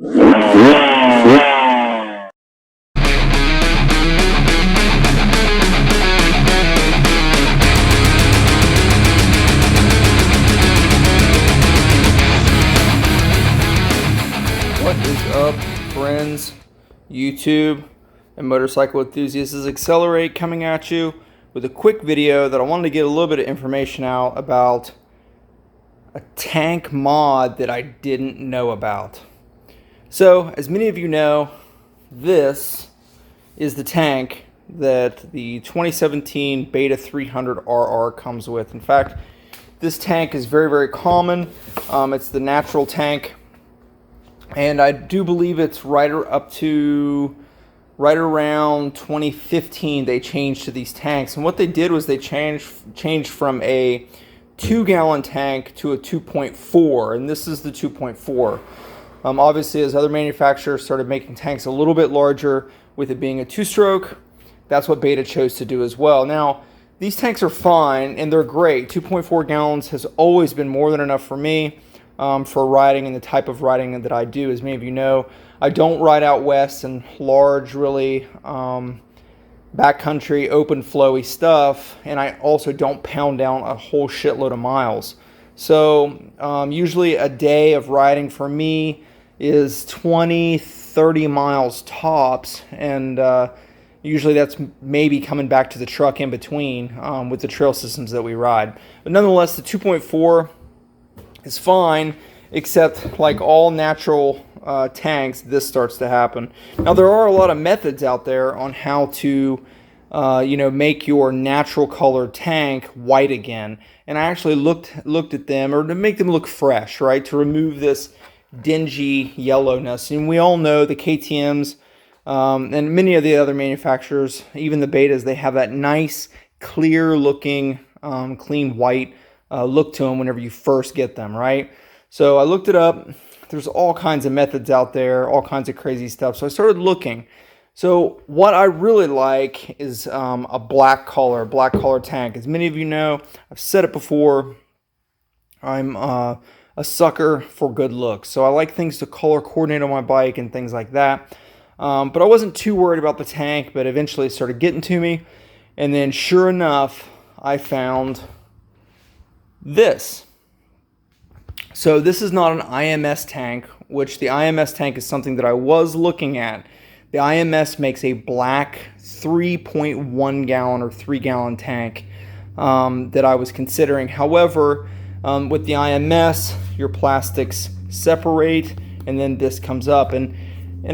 What is up, friends, YouTube, and motorcycle enthusiasts? This is Accelerate coming at you with a quick video that I wanted to get a little bit of information out about a tank mod that I didn't know about. So, as many of you know, this is the tank that the 2017 Beta 300RR comes with. In fact, this tank is very, very common. It's the natural tank. And I do believe it's right around 2015 they changed to these tanks. And what they did was they changed from a 2-gallon tank to a 2.4, and this is the 2.4. Obviously, as other manufacturers started making tanks a little bit larger, with it being a 2-stroke, that's what Beta chose to do as well. Now, these tanks are fine and they're great. 2.4 gallons has always been more than enough for me. For riding and the type of riding that I do. As many of you know, I don't ride out west and large, really backcountry, open, flowy stuff, and I also don't pound down a whole shitload of miles. So usually a day of riding for me is 20-30 miles tops, and usually that's maybe coming back to the truck in between with the trail systems that we ride. But nonetheless, the 2.4 is fine, except like all natural tanks, this starts to happen. Now, there are a lot of methods out there on how to make your natural colored tank white again, and I actually looked at them, or to make them look fresh, right, to remove this dingy yellowness. And we all know the KTMs and many of the other manufacturers, even the Betas, they have that nice clear looking clean white look to them whenever you first get them, right? So I looked it up. There's all kinds of methods out there, all kinds of crazy stuff. So I started looking. So what I really like is a black color tank. As many of you know, I've said it before, I'm a sucker for good looks. So I like things to color coordinate on my bike and things like that. But I wasn't too worried about the tank, but eventually it started getting to me. And then sure enough, I found this. So this is not an IMS tank, which the IMS tank is something that I was looking at. The IMS makes a black 3.1 gallon or 3-gallon tank that I was considering. However, with the IMS, your plastics separate and then this comes up. And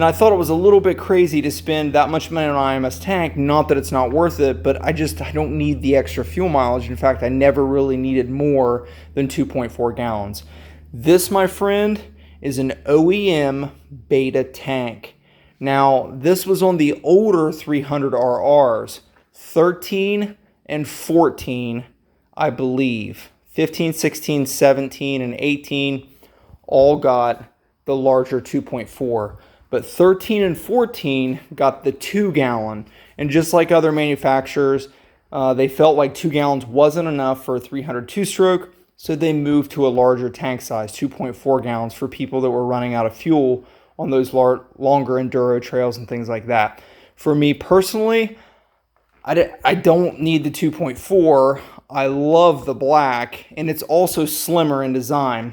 I thought it was a little bit crazy to spend that much money on an IMS tank. Not that it's not worth it, but I don't need the extra fuel mileage. In fact, I never really needed more than 2.4 gallons. This, my friend, is an OEM Beta tank. Now, this was on the older 300RRs, 13 and 14, I believe. 15, 16, 17, and 18 all got the larger 2.4. But 13 and 14 got the 2-gallon. And just like other manufacturers, they felt like 2 gallons wasn't enough for a 300 2-stroke, so they moved to a larger tank size, 2.4 gallons, for people that were running out of fuel on those longer enduro trails and things like that. For me personally, I don't need the 2.4. I love the black, and it's also slimmer in design.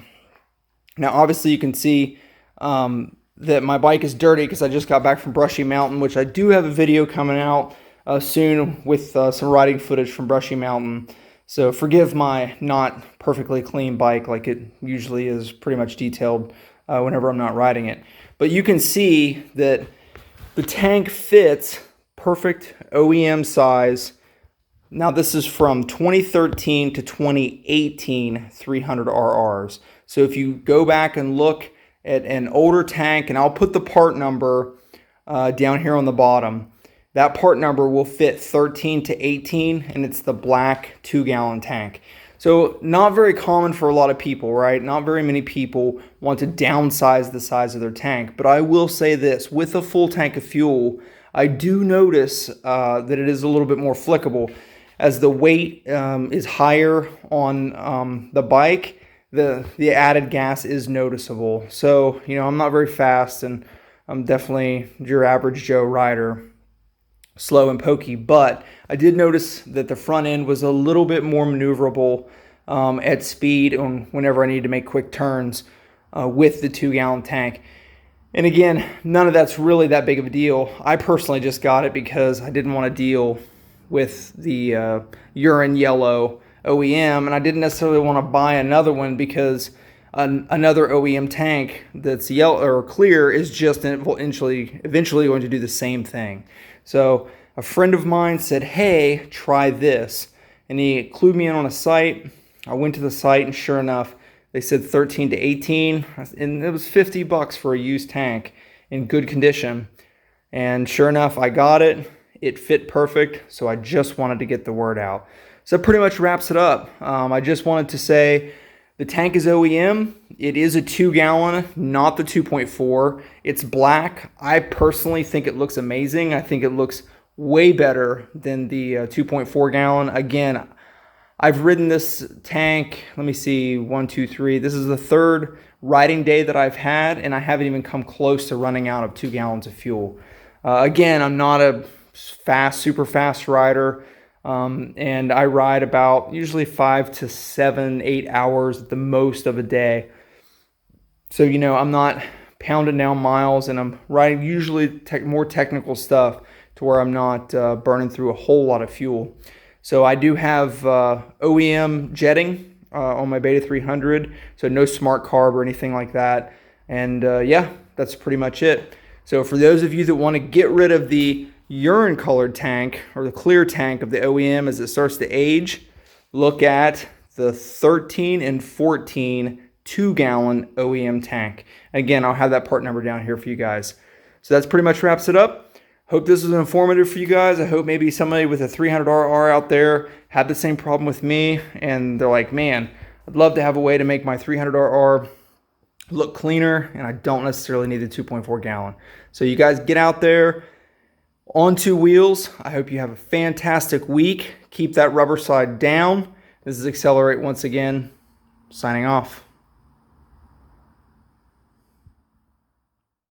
Now, obviously, you can see that my bike is dirty because I just got back from Brushy Mountain, which I do have a video coming out soon with some riding footage from Brushy Mountain. So forgive my not perfectly clean bike like it usually is, pretty much detailed whenever I'm not riding it. But you can see that the tank fits perfect OEM size. Now this is from 2013 to 2018 300RRs. So if you go back and look at an older tank, and I'll put the part number down here on the bottom. That part number will fit 13 to 18, and it's the black 2-gallon tank. So not very common for a lot of people, right? Not very many people want to downsize the size of their tank. But I will say this, with a full tank of fuel, I do notice that it is a little bit more flickable. As the weight is higher on the bike, the added gas is noticeable. So, I'm not very fast, and I'm definitely your average Joe rider, slow and pokey, but I did notice that the front end was a little bit more maneuverable at speed whenever I needed to make quick turns with the 2-gallon tank. And again, none of that's really that big of a deal. I personally just got it because I didn't want to deal with the urine yellow OEM, and I didn't necessarily want to buy another one because another OEM tank that's yellow or clear is just eventually going to do the same thing. So a friend of mine said, hey, try this. And he clued me in on a site. I went to the site, and sure enough, they said 13 to 18, and it was $50 for a used tank in good condition. And sure enough, I got it. It fit perfect, so I just wanted to get the word out. So that pretty much wraps it up. I just wanted to say the tank is OEM. It is a 2-gallon, not the 2.4. It's black. I personally think it looks amazing. I think it looks way better than the 2.4 gallon. Again, I've ridden this tank, let me see, 1, 2, 3. This is the third riding day that I've had, and I haven't even come close to running out of 2 gallons of fuel. Again, I'm not a super fast rider, and I ride about usually 5 to 7, 8 hours at the most of a day. So, I'm not pounding down miles, and I'm riding usually more technical stuff to where I'm not burning through a whole lot of fuel. So I do have OEM jetting on my Beta 300, so no smart carb or anything like that. And yeah, that's pretty much it. So for those of you that want to get rid of the urine colored tank or the clear tank of the OEM as it starts to age, look at the 13 and 14 2-gallon OEM tank. Again, I'll have that part number down here for you guys. So that's pretty much wraps it up. Hope this was informative for you guys. I hope maybe somebody with a 300RR out there had the same problem with me, and they're like, man, I'd love to have a way to make my 300RR look cleaner, and I don't necessarily need the 2.4 gallon. So you guys get out there on 2 wheels. I hope you have a fantastic week. Keep that rubber side down. This is Accelerate once again, signing off.